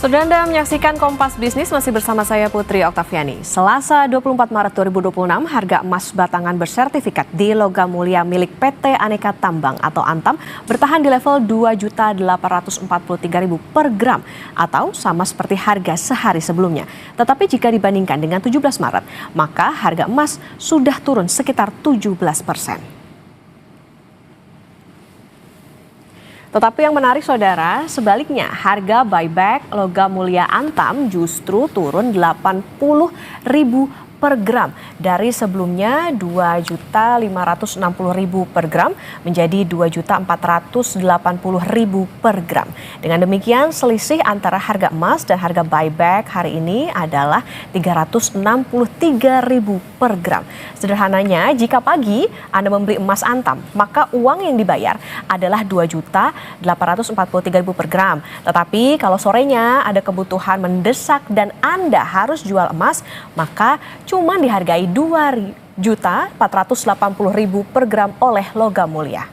Saudara Anda menyaksikan Kompas Bisnis masih bersama saya Putri Oktaviani. Selasa 24 Maret 2026, harga emas batangan bersertifikat di Logam Mulia milik PT Aneka Tambang atau Antam bertahan di level Rp2.843.000 per gram atau sama seperti harga sehari sebelumnya. Tetapi jika dibandingkan dengan 17 Maret, maka harga emas sudah turun sekitar 17%. Tetapi yang menarik saudara, sebaliknya harga buyback Logam Mulia Antam justru turun Rp80.000 per gram dari sebelumnya Rp2.560.000 per gram menjadi Rp2.480.000 per gram. Dengan demikian selisih antara harga emas dan harga buyback hari ini adalah Rp363.000 per gram. Sederhananya, jika pagi Anda membeli emas Antam, maka uang yang dibayar adalah Rp2.843.000 per gram. Tetapi kalau sorenya ada kebutuhan mendesak dan Anda harus jual emas, maka cuma dihargai Rp2.480.000 per gram oleh Logam Mulia.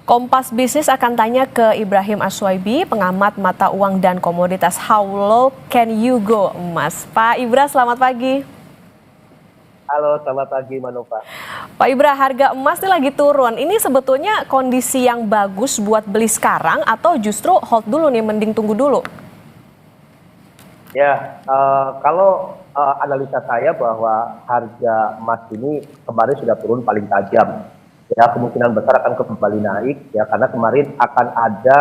Kompas Bisnis akan tanya ke Ibrahim Aswaibi, pengamat mata uang dan komoditas. How low can you go, emas? Pak Ibra, selamat pagi. Halo, selamat pagi Manova. Pak Ibra, harga emas ini lagi turun. Ini sebetulnya kondisi yang bagus buat beli sekarang atau justru hold dulu nih, mending tunggu dulu? Ya, kalau analisa saya bahwa harga emas ini kemarin sudah turun paling tajam. Ya, kemungkinan besar akan kembali naik ya, karena kemarin akan ada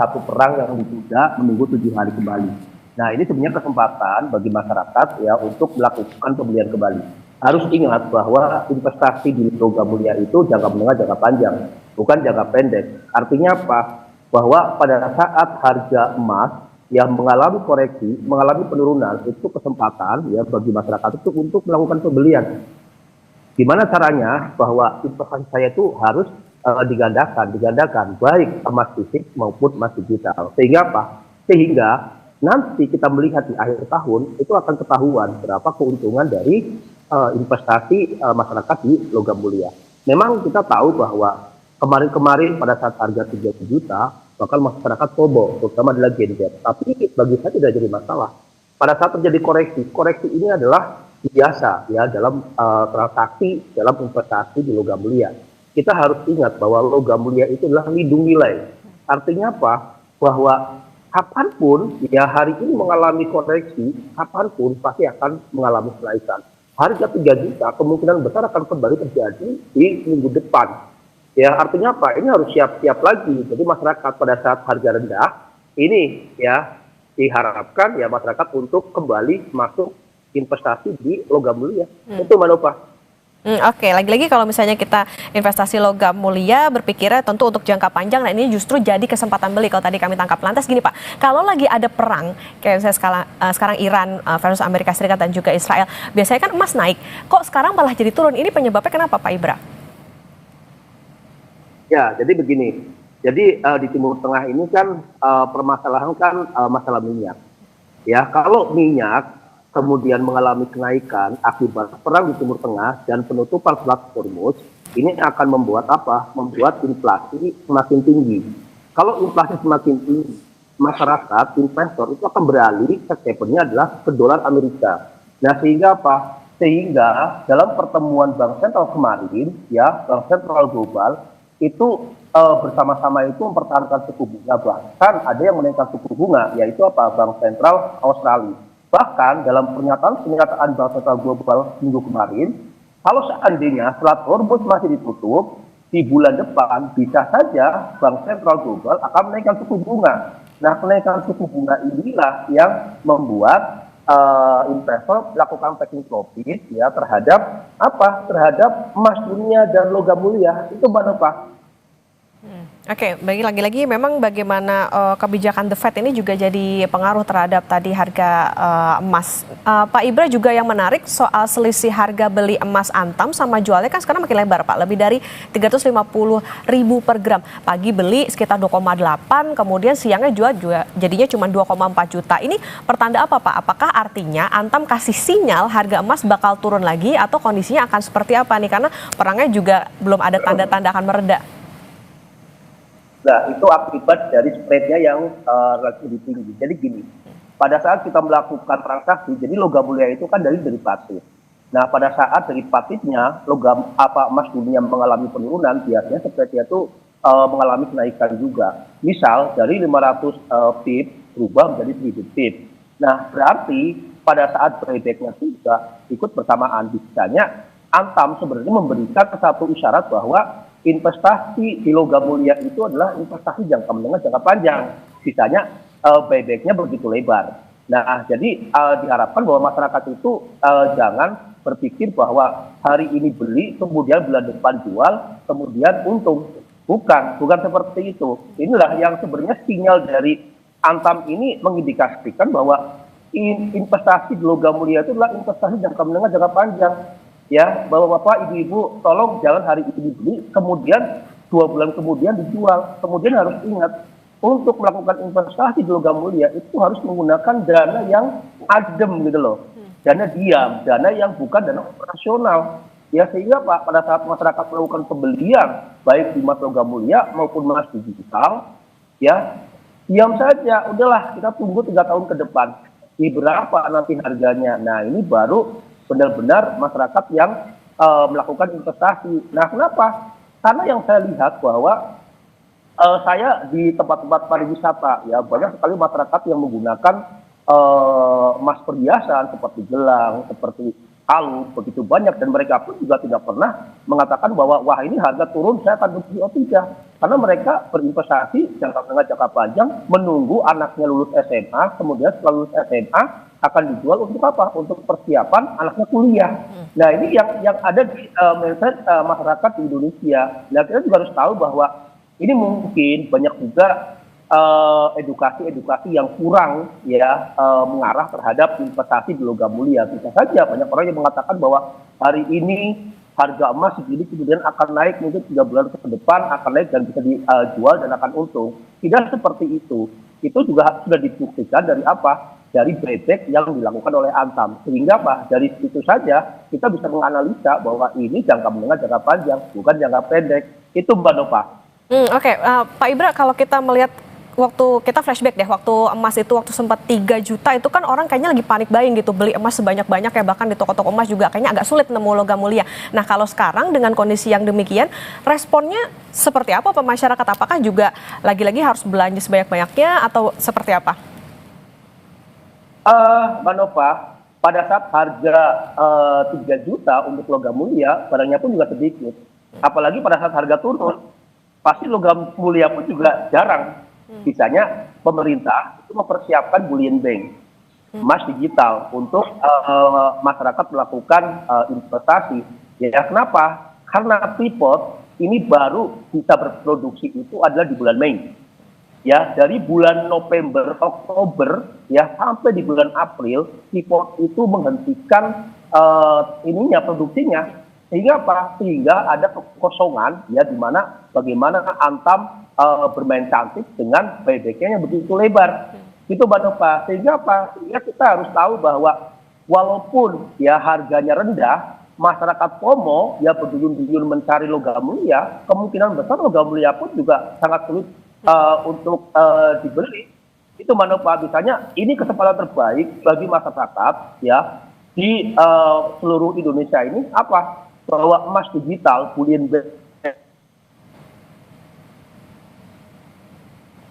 satu perang yang ditunda menunggu 7 hari kembali. Nah, ini sebenarnya kesempatan bagi masyarakat ya untuk melakukan pembelian kembali. Harus ingat bahwa investasi di Logam Mulia itu jangka menengah, jangka panjang, bukan jangka pendek. Artinya apa? Bahwa pada saat harga emas yang mengalami koreksi, mengalami penurunan, itu kesempatan ya bagi masyarakat itu untuk melakukan pembelian. Gimana caranya? Bahwa investasi saya itu harus digandakan, baik emas fisik maupun emas digital. Sehingga apa? Sehingga nanti kita melihat di akhir tahun itu akan ketahuan berapa keuntungan dari investasi masyarakat di Logam Mulia. Memang kita tahu bahwa kemarin-kemarin pada saat harga 30 juta, bahkan masyarakat tobo, terutama adalah Genjet. Tapi bagi saya tidak jadi masalah. Pada saat terjadi koreksi ini adalah biasa ya dalam transaksi, dalam investasi di Logam Mulia. Kita harus ingat bahwa Logam Mulia itu adalah lindung nilai. Artinya apa? Bahwa kapanpun ya hari ini mengalami koreksi, kapanpun pasti akan mengalami kenaikan. Harga 3 juta kemungkinan besar akan kembali terjadi di minggu depan. Ya, artinya apa? Ini harus siap-siap lagi. Jadi masyarakat pada saat harga rendah ini ya diharapkan ya masyarakat untuk kembali masuk investasi di Logam Mulia. Itu Manova. Oke, lagi-lagi kalau misalnya kita investasi Logam Mulia berpikirnya tentu untuk jangka panjang, nah ini justru jadi kesempatan beli kalau tadi kami tangkap. Lantas gini Pak, kalau lagi ada perang kayak misalnya sekarang Iran versus Amerika Serikat dan juga Israel, biasanya kan emas naik, kok sekarang malah jadi turun, ini penyebabnya kenapa Pak Ibra? Ya, jadi begini, jadi di Timur Tengah ini kan permasalahan kan masalah minyak. Ya, kalau minyak kemudian mengalami kenaikan akibat perang di Timur Tengah dan penutupan Selat Hormuz, ini akan membuat apa? Membuat inflasi semakin tinggi. Kalau inflasi semakin tinggi, masyarakat, investor itu akan beralih ke havennya adalah ke dolar Amerika. Nah, sehingga apa? Sehingga dalam pertemuan Bank Sentral kemarin, ya, Bank Sentral Global itu bersama-sama itu mempertahankan suku bunga, bahkan ada yang menaikkan suku bunga, yaitu apa? Bank Sentral Australia. Bahkan dalam pernyataan Bank Sentral Global minggu kemarin, kalau seandainya Selat Hormuz masih ditutup, di bulan depan bisa saja Bank Sentral Global akan menaikkan suku bunga. Nah, kenaikan suku bunga inilah yang membuat investor melakukan taking profit ya terhadap apa? Terhadap emas dunia dan Logam Mulia. Itu Manova. Oke, bagi lagi-lagi memang bagaimana kebijakan The Fed ini juga jadi pengaruh terhadap tadi harga emas. Pak Ibra, juga yang menarik soal selisih harga beli emas Antam sama jualnya kan sekarang makin lebar Pak, lebih dari 350.000 per gram. Pagi beli sekitar 2,8, kemudian siangnya jual juga jadinya cuma 2,4 juta. Ini pertanda apa Pak? Apakah artinya Antam kasih sinyal harga emas bakal turun lagi atau kondisinya akan seperti apa nih? Karena perangnya juga belum ada tanda-tanda akan mereda. Nah, itu akibat dari spreadnya yang relatif lebih tinggi. Jadi gini, pada saat kita melakukan transaksi, jadi logam mulia itu kan dari derivatif. Nah, pada saat derivatifnya logam emas dunia mengalami penurunan, biasanya spreadnya itu mengalami kenaikan juga. Misal dari 500 pip berubah menjadi 1000 pip. Nah, berarti pada saat buyback-nya juga ikut bersamaan. Misalnya Antam sebenarnya memberikan satu isyarat bahwa investasi di logam mulia itu adalah investasi jangka menengah, jangka panjang. Sisanya buyback-nya begitu lebar. Nah, jadi diharapkan bahwa masyarakat itu jangan berpikir bahwa hari ini beli, kemudian bulan depan jual, kemudian untung. Bukan seperti itu. Inilah yang sebenarnya sinyal dari Antam ini mengindikasikan bahwa investasi di logam mulia itu adalah investasi jangka menengah, jangka panjang. Ya, bapak-bapak, ibu-ibu, tolong jangan hari ini beli, kemudian 2 bulan kemudian dijual. Kemudian harus ingat, untuk melakukan investasi di logam mulia itu harus menggunakan dana yang adem gitu loh. Dana diam, dana yang bukan dana operasional. Ya, sehingga Pak, pada saat masyarakat melakukan pembelian, baik di emas logam mulia maupun emas digital, ya, diam saja, udahlah kita tunggu 3 tahun ke depan. Di berapa nanti harganya. Nah, ini baru benar-benar masyarakat yang melakukan investasi. Nah, kenapa? Karena yang saya lihat bahwa saya di tempat-tempat pariwisata, ya banyak sekali masyarakat yang menggunakan emas perhiasan seperti gelang, seperti kalung, begitu banyak, dan mereka pun juga tidak pernah mengatakan bahwa wah ini harga turun saya akan beli. Oh tidak, karena mereka berinvestasi jangka menengah, jangka panjang, menunggu anaknya lulus SMA, kemudian setelah lulus SMA akan dijual untuk apa? Untuk persiapan anaknya kuliah. Nah, ini yang ada di mindset masyarakat di Indonesia. Nah, kita juga harus tahu bahwa ini mungkin banyak juga edukasi-edukasi yang kurang ya mengarah terhadap investasi di logam mulia. Bisa saja banyak orang yang mengatakan bahwa hari ini harga emas segini kemudian akan naik, mungkin 3 bulan ke depan akan naik dan bisa dijual dan akan untung. Tidak seperti itu. Itu juga sudah dibuktikan dari apa? Dari buyback yang dilakukan oleh Antam. Sehingga apa? Dari situ saja kita bisa menganalisa bahwa ini jangka menengah, jangka panjang, bukan jangka pendek. Itu Mbak Nova. Oke. Pak Ibra, kalau kita melihat waktu kita flashback deh, waktu emas itu waktu sempat 3 juta itu kan orang kayaknya lagi panik buying gitu, beli emas sebanyak-banyak ya, bahkan di toko-toko emas juga kayaknya agak sulit nemu logam mulia. Nah, kalau sekarang dengan kondisi yang demikian, responnya seperti apa Pak masyarakat? Apakah juga lagi-lagi harus belanja sebanyak-banyaknya atau seperti apa? Mbak Nova, pada saat harga 3 juta untuk logam mulia, barangnya pun juga sedikit. Apalagi pada saat harga turun, pasti logam mulia pun juga jarang. Misalnya pemerintah itu mempersiapkan bullion bank, emas digital untuk masyarakat melakukan investasi. Ya, kenapa? Karena Freeport ini baru bisa berproduksi itu adalah di bulan Mei. Ya, dari bulan November, Oktober, ya sampai di bulan April, Freeport itu menghentikan produksinya. Sehingga apa? Sehingga ada kekosongan, ya, di mana bagaimana Antam bermain cantik dengan buyback-nya yang begitu lebar. Itu Mbak Nova. Sehingga apa? Sehingga kita harus tahu bahwa walaupun ya harganya rendah, masyarakat FOMO ya berduyun-duyun mencari logam mulia, kemungkinan besar logam mulia pun juga sangat sulit untuk dibeli. Itu Mbak Nova. Misalnya ini kesempatan terbaik bagi masyarakat ya di seluruh Indonesia ini apa? Bahwa emas digital, bullion bank.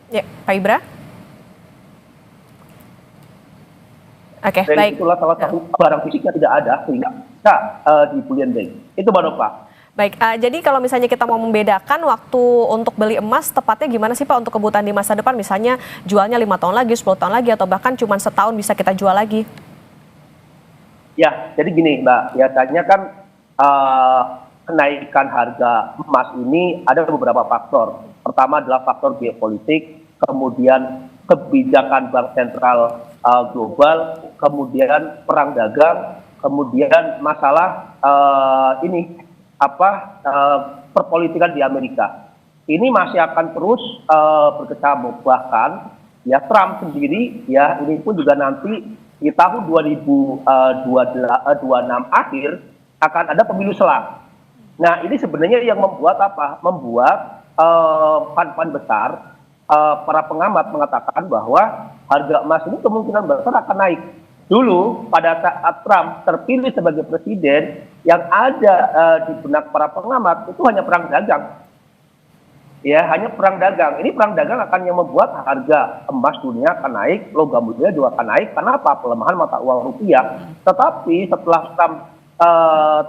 Ya, Pak Ibra. Oke, Dan baik. itulah salah satu barang fisik yang tidak ada sehingga bisa di bullion bank. Itu Mbak Nova. Baik, jadi kalau misalnya kita mau membedakan waktu untuk beli emas, tepatnya gimana sih Pak untuk kebutuhan di masa depan? Misalnya jualnya 5 tahun lagi, 10 tahun lagi, atau bahkan cuma setahun bisa kita jual lagi? Ya, jadi gini Mbak, biasanya kan kenaikan harga emas ini ada beberapa faktor. pertama adalah faktor geopolitik, kemudian kebijakan bank sentral global, kemudian perang dagang, kemudian masalah perpolitikan di Amerika. Ini masih akan terus berkecamuk, bahkan ya Trump sendiri ya ini pun juga nanti di tahun 2026 akhir akan ada pemilu selang. Nah ini sebenarnya yang membuat apa? Membuat fund-fund besar, para pengamat mengatakan bahwa harga emas ini kemungkinan besar akan naik. Dulu pada saat Trump terpilih sebagai presiden, yang ada di benak para pengamat itu hanya perang dagang. Ya, hanya perang dagang. Ini perang dagang akan yang membuat harga emas dunia akan naik, logam mulia juga akan naik. Karena apa? Pelemahan mata uang rupiah. Tetapi setelah Trump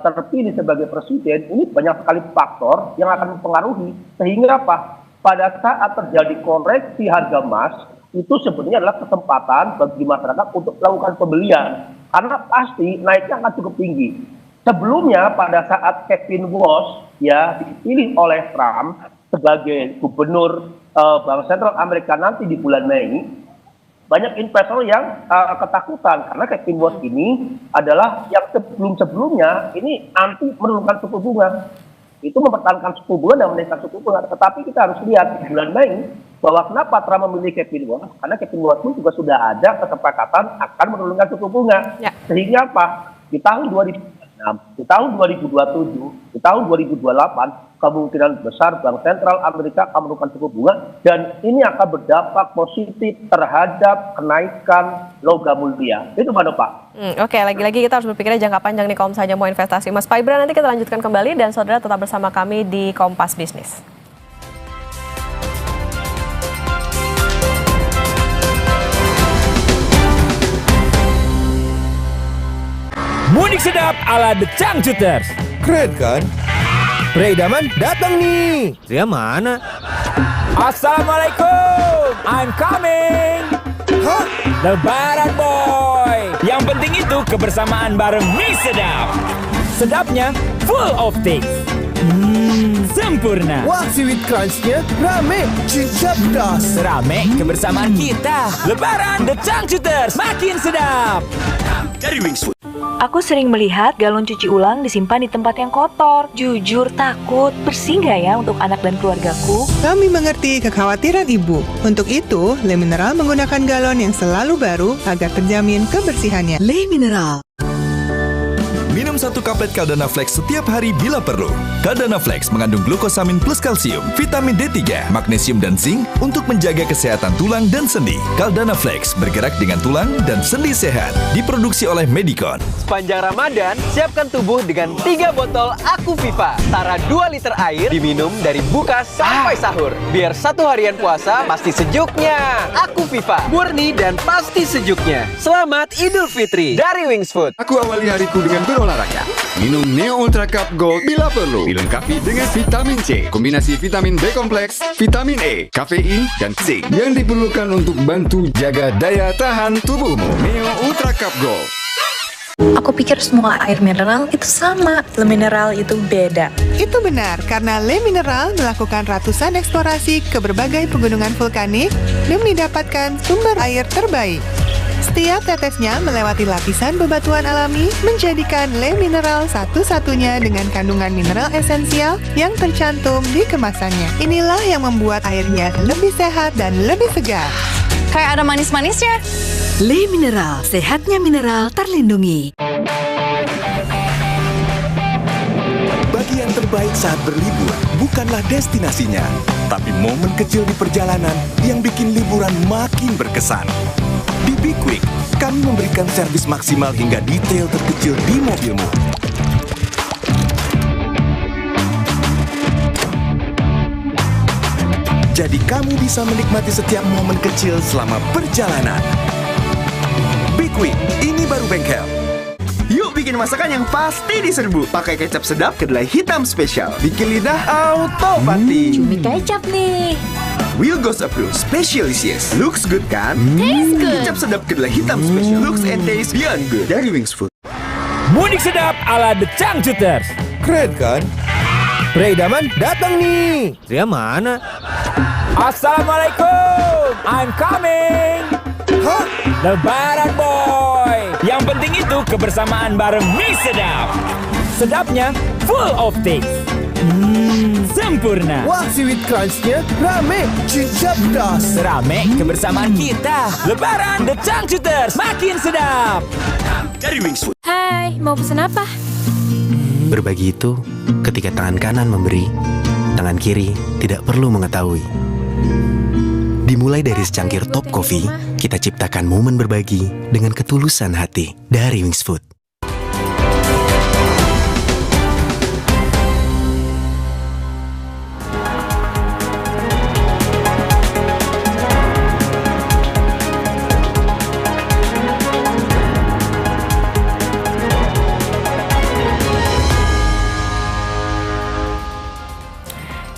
terpilih sebagai presiden, ini banyak sekali faktor yang akan mempengaruhi. Sehingga apa? Pada saat terjadi koreksi harga emas, itu sebenarnya adalah kesempatan bagi masyarakat untuk melakukan pembelian. Karena pasti naiknya akan cukup tinggi. Sebelumnya pada saat Kevin Walsh ya dipilih oleh Trump sebagai gubernur Bank Sentral Amerika nanti di bulan Mei, banyak investor yang ketakutan karena Kevin Walsh ini adalah yang sebelum-sebelumnya ini anti menurunkan suku bunga. Itu mempertahankan suku bunga dan menaikkan suku bunga. Tetapi kita harus lihat di bulan Mei bahwa kenapa Trump memilih Kevin Walsh, karena Kevin Walsh pun juga sudah ada kesepakatan akan menurunkan suku bunga. Ya. Sehingga apa? Di tahun 2026, di tahun 2027, di tahun 2028 kemungkinan besar Bank Sentral Amerika akan menurunkan suku bunga dan ini akan berdampak positif terhadap kenaikan logam mulia. Itu mana Pak? Oke, lagi-lagi kita harus berpikirnya jangka panjang nih kalau misalnya mau investasi. Mas Pak Ibran, nanti kita lanjutkan kembali dan saudara tetap bersama kami di Kompas Bisnis. Mudik sedap ala The Changcuters. Keren kan? Preidaman datang nih. Dia mana? Assalamualaikum, I'm coming. Hah? Lebaran boy. Yang penting itu kebersamaan bareng mie sedap. Sedapnya full of taste. Sempurna. Wah, seaweed crunch-nya rame, cerdas. Rame kebersamaan kita. Lebaran The Changcuters makin sedap. Dari Wings Food. Aku sering melihat galon cuci ulang disimpan di tempat yang kotor. Jujur takut, bersih nggak ya untuk anak dan keluargaku? Kami mengerti kekhawatiran ibu. Untuk itu, Le Mineral menggunakan galon yang selalu baru agar terjamin kebersihannya. Le Mineral. Minum 1 kaplet Caldana Flex setiap hari bila perlu. Caldana Flex mengandung glukosamin plus kalsium, vitamin D3, magnesium dan zinc untuk menjaga kesehatan tulang dan sendi. Caldana Flex bergerak dengan tulang dan sendi sehat. Diproduksi oleh Medicon. Sepanjang Ramadan, siapkan tubuh dengan 3 botol Aku Viva. Setara 2 liter air diminum dari buka sampai sahur. Biar 1 harian puasa pasti sejuknya. Aku Viva, murni dan pasti sejuknya. Selamat Idul Fitri dari Wings Food. Aku awali hariku dengan berolahraga. Minum Neo Ultra Cup Gold bila perlu. Dilengkapi dengan vitamin C, kombinasi vitamin B kompleks, vitamin E, kafein, dan zinc yang diperlukan untuk bantu jaga daya tahan tubuhmu. Neo Ultra Cup Gold. Aku pikir semua air mineral itu sama. Le Mineral itu beda. Itu benar, karena Le Mineral melakukan ratusan eksplorasi ke berbagai pegunungan vulkanik demi dapatkan sumber air terbaik. Setiap tetesnya melewati lapisan bebatuan alami, menjadikan Le Mineral satu-satunya dengan kandungan mineral esensial yang tercantum di kemasannya. Inilah yang membuat airnya lebih sehat dan lebih segar. Kayak ada manis-manisnya. Le Mineral, sehatnya mineral terlindungi. Bagi yang terbaik saat berlibur, bukanlah destinasinya, tapi momen kecil di perjalanan yang bikin liburan makin berkesan. Di Be Quick, kami memberikan servis maksimal hingga detail terkecil di mobilmu. Jadi kamu bisa menikmati setiap momen kecil selama perjalanan. Be Quick, ini baru bengkel. Yuk bikin masakan yang pasti diserbu. Pakai kecap sedap kedelai hitam spesial. Bikin lidah auto pati. Cumi kecap nih. Will Goes Approved Specialisius. Looks good kan? Taste good. Kecap sedap kedelai hitam spesial. Looks and taste beyond good. Dari Wings Food. Mudik sedap ala The Changcuters. Keren kan? Preidaman datang nih. Ria mana? Assalamualaikum, I'm coming. Hah? Lebaran boy. Yang penting itu kebersamaan bareng mie sedap. Sedapnya full of taste. Sempurna. Wah, seaweed crunch-nya rame, cincapdas. Rame kebersamaan kita. Lebaran The Changcuters makin sedap. Dari Wings Food. Hai, mau pesen apa? Berbagi itu ketika tangan kanan memberi, tangan kiri tidak perlu mengetahui. Dimulai dari secangkir top coffee, kita ciptakan momen berbagi dengan ketulusan hati dari Wings Food.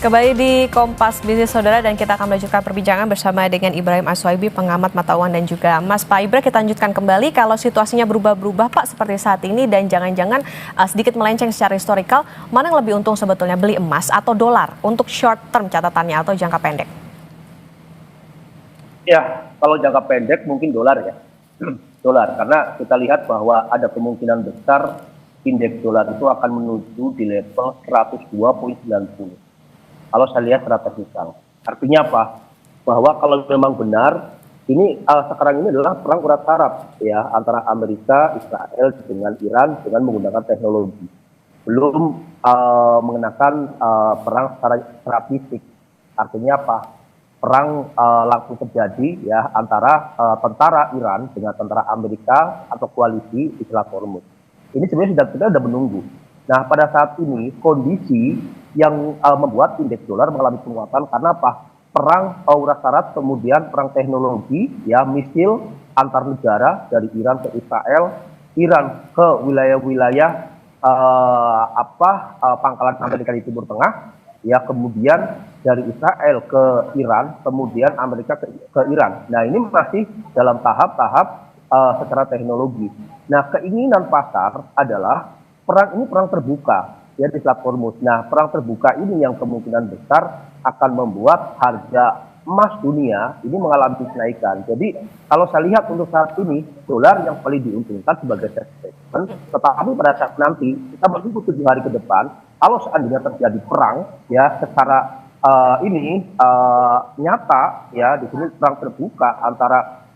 Kembali di Kompas Bisnis Saudara dan kita akan melanjutkan perbincangan bersama dengan Ibrahim Aswaibi, pengamat mata uang dan juga Mas Pak Ibra. Kita lanjutkan kembali kalau situasinya berubah-berubah Pak seperti saat ini dan jangan-jangan sedikit melenceng secara historikal, mana yang lebih untung sebetulnya beli emas atau dolar untuk short term catatannya atau jangka pendek? Ya, kalau jangka pendek mungkin dolar ya. Dolar, karena kita lihat bahwa ada kemungkinan besar indeks dolar itu akan menuju di level 102,90. Kalau saya lihat strategi sekarang. Artinya apa? Bahwa kalau memang benar, ini sekarang ini adalah perang urat saraf ya antara Amerika, Israel dengan Iran dengan menggunakan teknologi. Belum mengenakan perang secara fisik. Artinya apa? Perang langsung terjadi ya antara tentara Iran dengan tentara Amerika atau koalisi Islam Hormuz. Ini sebenarnya kita sudah menunggu. Nah, pada saat ini kondisi yang membuat indeks dolar mengalami penguatan karena apa? Perang urat saraf, kemudian perang teknologi, ya misil antar negara dari Iran ke Israel, Iran ke wilayah-wilayah pangkalan Amerika di Timur Tengah, ya kemudian dari Israel ke Iran, kemudian Amerika ke Iran. Nah ini masih dalam tahap-tahap secara teknologi. Nah keinginan pasar adalah perang ini perang terbuka. Ya di Islam Hormuz. Nah, perang terbuka ini yang kemungkinan besar akan membuat harga emas dunia ini mengalami kenaikan. Jadi, kalau saya lihat untuk saat ini, dolar yang paling diuntungkan sebagai safe haven, tetapi pada saat nanti, kita menunggu 7 hari ke depan, kalau seandainya terjadi perang, ya secara nyata, ya di sini perang terbuka antara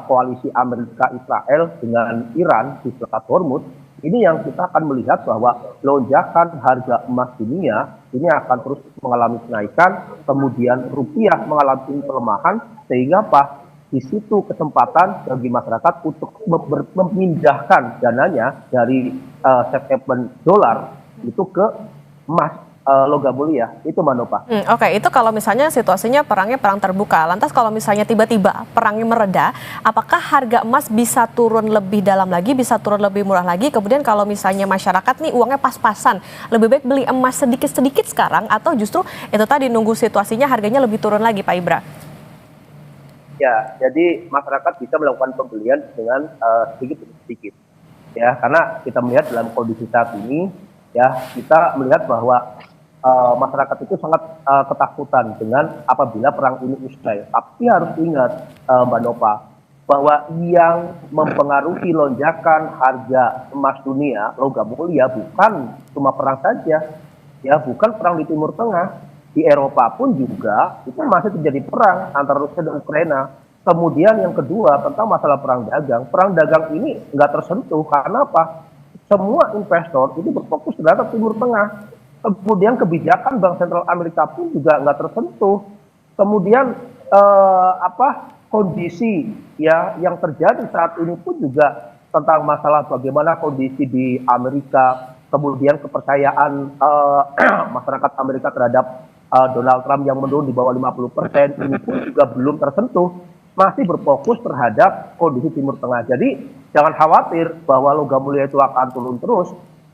koalisi Amerika Israel dengan Iran di Selat Hormuz, ini yang kita akan melihat bahwa lonjakan harga emas dunia ini akan terus mengalami kenaikan, kemudian rupiah mengalami pelemahan, sehingga apa? Di situ kesempatan bagi masyarakat untuk memindahkan dananya dari safe haven dolar itu ke emas logam mulia. Itu Manopa. Oke, itu kalau misalnya situasinya perangnya perang terbuka. Lantas kalau misalnya tiba-tiba perangnya mereda, apakah harga emas bisa turun lebih dalam lagi, bisa turun lebih murah lagi? Kemudian kalau misalnya masyarakat nih uangnya pas-pasan, lebih baik beli emas sedikit-sedikit sekarang atau justru itu tadi nunggu situasinya harganya lebih turun lagi, Pak Ibra? Ya, jadi masyarakat bisa melakukan pembelian dengan sedikit demi sedikit. Ya, karena kita melihat dalam kondisi saat ini, ya kita melihat bahwa masyarakat itu sangat ketakutan dengan apabila perang ini usai. Tapi harus ingat Mbak Nova, bahwa yang mempengaruhi lonjakan harga emas dunia, logam mulia, bukan cuma perang saja, ya bukan perang di Timur Tengah, di Eropa pun juga itu masih terjadi perang antara Rusia dan Ukraina. Kemudian yang kedua tentang masalah perang dagang ini nggak tersentuh karena apa? Semua investor itu berfokus terhadap Timur Tengah. Kemudian kebijakan Bank Sentral Amerika pun juga nggak tersentuh. Kemudian kondisi ya yang terjadi saat ini pun juga tentang masalah bagaimana kondisi di Amerika, kemudian kepercayaan masyarakat Amerika terhadap Donald Trump yang menurun di bawah 50%, ini pun juga belum tersentuh, masih berfokus terhadap kondisi Timur Tengah. Jadi jangan khawatir bahwa logam mulia itu akan turun terus.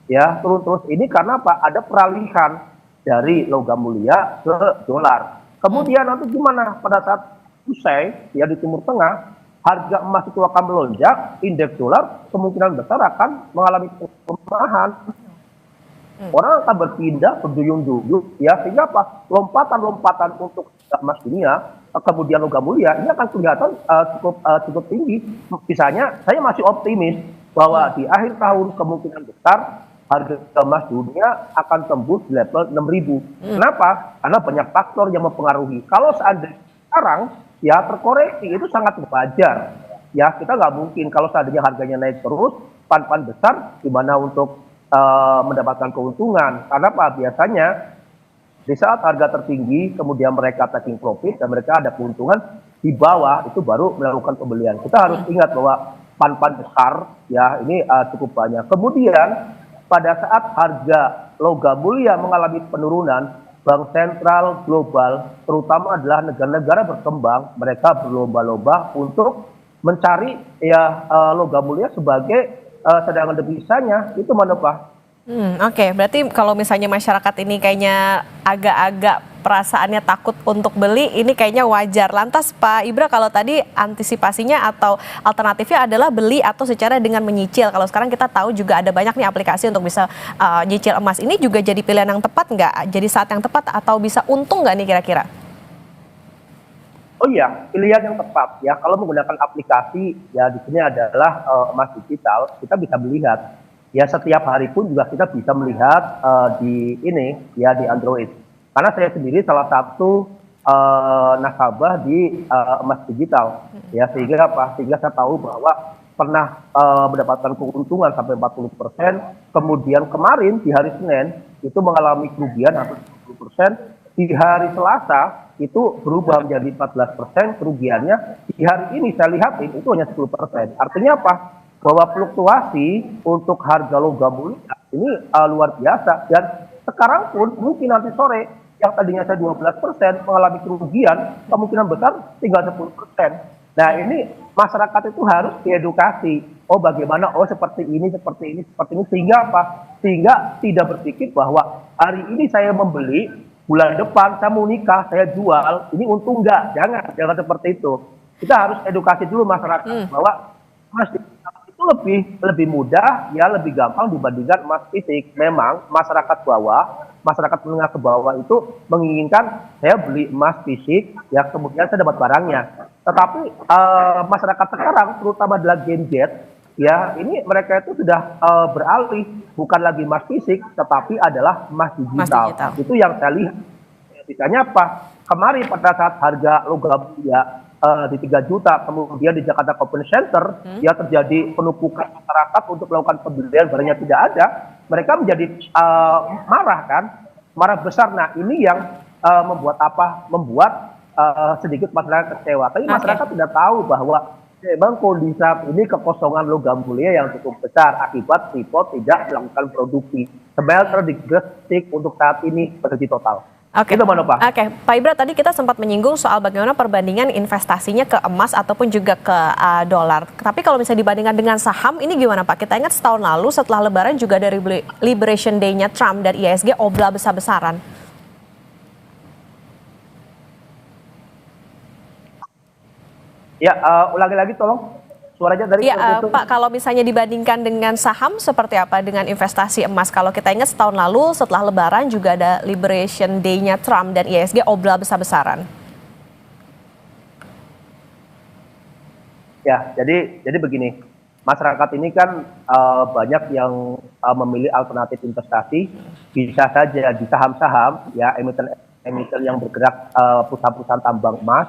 Ya, turun terus ini karena apa? Ada peralihan dari logam mulia ke dolar. Kemudian nanti gimana pada saat usai ya di Timur Tengah, harga emas itu akan melonjak, indeks dolar kemungkinan besar akan mengalami pelemahan. orang akan berpindah berduyun-duyun, ya, sehingga apa? Lompatan-lompatan untuk emas dunia, kemudian logam mulia, ini akan kelihatan cukup tinggi. Misalnya, saya masih optimis bahwa di akhir tahun kemungkinan besar harga emas dunia akan tembus di level 6.000. Kenapa? Karena banyak faktor yang mempengaruhi. Kalau seandainya sekarang ya terkoreksi itu sangat wajar. Ya, kita nggak mungkin kalau seandainya harganya naik terus, pan-pan besar gimana untuk mendapatkan keuntungan. Karena apa? Biasanya di saat harga tertinggi, kemudian mereka taking profit dan mereka ada keuntungan di bawah, itu baru melakukan pembelian. Kita harus ingat bahwa pan-pan besar ya ini cukup banyak. Kemudian pada saat harga logam mulia mengalami penurunan, bank sentral global, terutama adalah negara-negara berkembang, mereka berlomba-lomba untuk mencari ya logam mulia sebagai cadangan devisanya. Itu mana Pak? Oke, berarti kalau misalnya masyarakat ini kayaknya agak-agak perasaannya takut untuk beli, ini kayaknya wajar. Lantas Pak Ibra, kalau tadi antisipasinya atau alternatifnya adalah beli atau secara dengan menyicil. Kalau sekarang kita tahu juga ada banyak nih aplikasi untuk bisa nyicil emas. Ini juga jadi pilihan yang tepat nggak? Jadi saat yang tepat atau bisa untung nggak nih kira-kira? Oh iya, pilihan yang tepat ya. Kalau menggunakan aplikasi ya di sini adalah emas digital, kita bisa melihat ya setiap hari pun juga kita bisa melihat di ini ya di Android. Karena saya sendiri salah satu nasabah di emas digital ya, sehingga apa? Sehingga saya tahu bahwa pernah mendapatkan keuntungan sampai 40%, kemudian kemarin di hari Senin itu mengalami kerugian hampir 10%, di hari Selasa itu berubah menjadi 14%, kerugiannya di hari ini saya lihat itu hanya 10%. Artinya apa? Bahwa fluktuasi untuk harga logam mulia ini luar biasa, dan sekarang pun mungkin nanti sore yang tadinya saya 12% mengalami kerugian, kemungkinan besar tinggal 10%. Nah ini masyarakat itu harus diedukasi. Oh bagaimana? Oh seperti ini, sehingga apa? Sehingga tidak berpikir bahwa hari ini saya membeli, bulan depan saya mau nikah, saya jual, ini untung nggak? Jangan seperti itu. Kita harus edukasi dulu masyarakat bahwa emas itu lebih mudah, ya lebih gampang dibandingkan emas fisik. Memang masyarakat bawah, masyarakat menengah ke bawah itu menginginkan saya beli emas fisik, ya kemudian saya dapat barangnya. Tetapi masyarakat sekarang, terutama adalah Gen Z, ya ini mereka itu sudah beralih bukan lagi emas fisik, tetapi adalah emas digital. Itu yang saya lihat. Misalnya apa? Kemarin pada saat harga logam mulia di 3 juta, kemudian di Jakarta Open Center ya terjadi penumpukan masyarakat untuk melakukan pembelian, barangnya tidak ada, mereka menjadi marah kan, marah besar. Nah ini yang membuat apa? Membuat sedikit masyarakat kecewa. Tapi masyarakat tidak tahu bahwa memang kondisi saat ini kekosongan logam mulia yang cukup besar akibat Freeport tidak melakukan produksi. Smelter di Gresik untuk saat ini berhenti total. Oke, Pak Ibra, tadi kita sempat menyinggung soal bagaimana perbandingan investasinya ke emas ataupun juga ke dolar. Tapi kalau misalnya dibandingkan dengan saham, ini gimana Pak? Kita ingat setahun lalu setelah Lebaran juga dari Liberation Day-nya Trump dan IHSG oblah besar-besaran. Ya, ulangi lagi tolong. Suaranya dari Pak, kalau misalnya dibandingkan dengan saham seperti apa dengan investasi emas? Kalau kita ingat setahun lalu setelah Lebaran juga ada Liberation Day-nya Trump dan IHSG oblah besar-besaran. Ya, jadi begini, masyarakat ini kan banyak yang memilih alternatif investasi, bisa saja di saham-saham, ya emiten yang bergerak perusahaan-perusahaan tambang emas.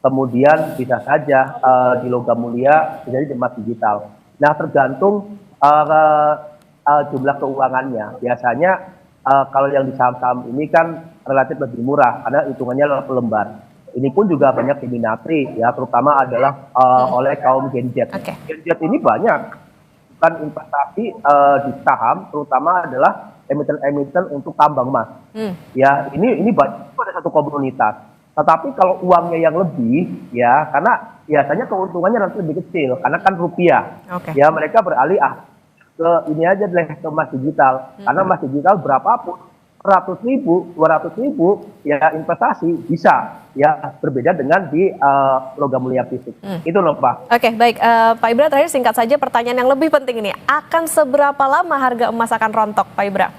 Kemudian bisa saja di logam mulia, jadi di emas digital. Nah tergantung jumlah keuangannya. Biasanya kalau yang di saham-saham ini kan relatif lebih murah karena hitungannya per lembar. Ini pun juga banyak diminati ya, terutama adalah oleh kaum Gen Z. Gen Z ini banyak bukan investasi di saham, terutama adalah emiten-emiten untuk tambang emas. Ya ini banyak, ada satu komunitas. Tetapi kalau uangnya yang lebih, ya karena biasanya keuntungannya nanti lebih kecil, karena kan rupiah. Ya mereka beralih ke ini aja deh, ke emas digital. Karena emas digital berapapun, 100.000, 200.000, ya investasi bisa. Ya berbeda dengan di logam mulia fisik. Itu loh Pak. Oke, baik. Pak Ibra, terakhir singkat saja pertanyaan yang lebih penting ini. Akan seberapa lama harga emas akan rontok, Pak Ibra?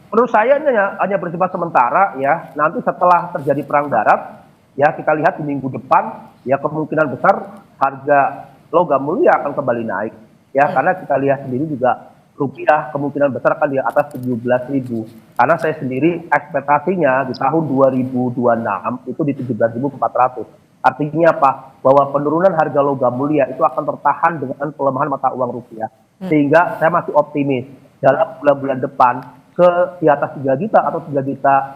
Menurut saya ini hanya bersifat sementara ya. Nanti setelah terjadi perang darat, ya kita lihat di minggu depan, ya kemungkinan besar harga logam mulia akan kembali naik. Ya, karena kita lihat sendiri juga rupiah kemungkinan besar akan di atas 17.000. Karena saya sendiri ekspektasinya di tahun 2026 itu di 17.400. Artinya apa? Bahwa penurunan harga logam mulia itu akan tertahan dengan pelemahan mata uang rupiah. Sehingga saya masih optimis dalam bulan-bulan depan ke di atas 3 juta atau 3.300.000,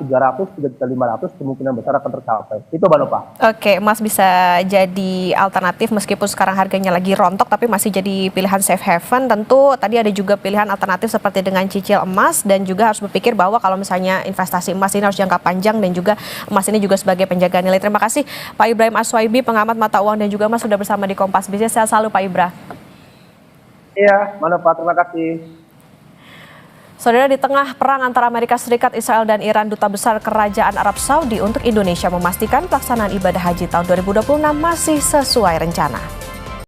3.500.000 kemungkinan besar akan tercapai. Itu Mbak Nova. Oke, emas bisa jadi alternatif meskipun sekarang harganya lagi rontok tapi masih jadi pilihan safe haven. Tentu tadi ada juga pilihan alternatif seperti dengan cicil emas dan juga harus berpikir bahwa kalau misalnya investasi emas ini harus jangka panjang dan juga emas ini juga sebagai penjaga nilai. Terima kasih Pak Ibrahim Aswaibi, pengamat mata uang dan juga emas sudah bersama di Kompas Bisnis. Sehat selalu Pak Ibra. Iya, Mbak Nova, terima kasih. Saudara, di tengah perang antara Amerika Serikat, Israel, dan Iran, Duta Besar Kerajaan Arab Saudi untuk Indonesia memastikan pelaksanaan ibadah haji tahun 2026 masih sesuai rencana.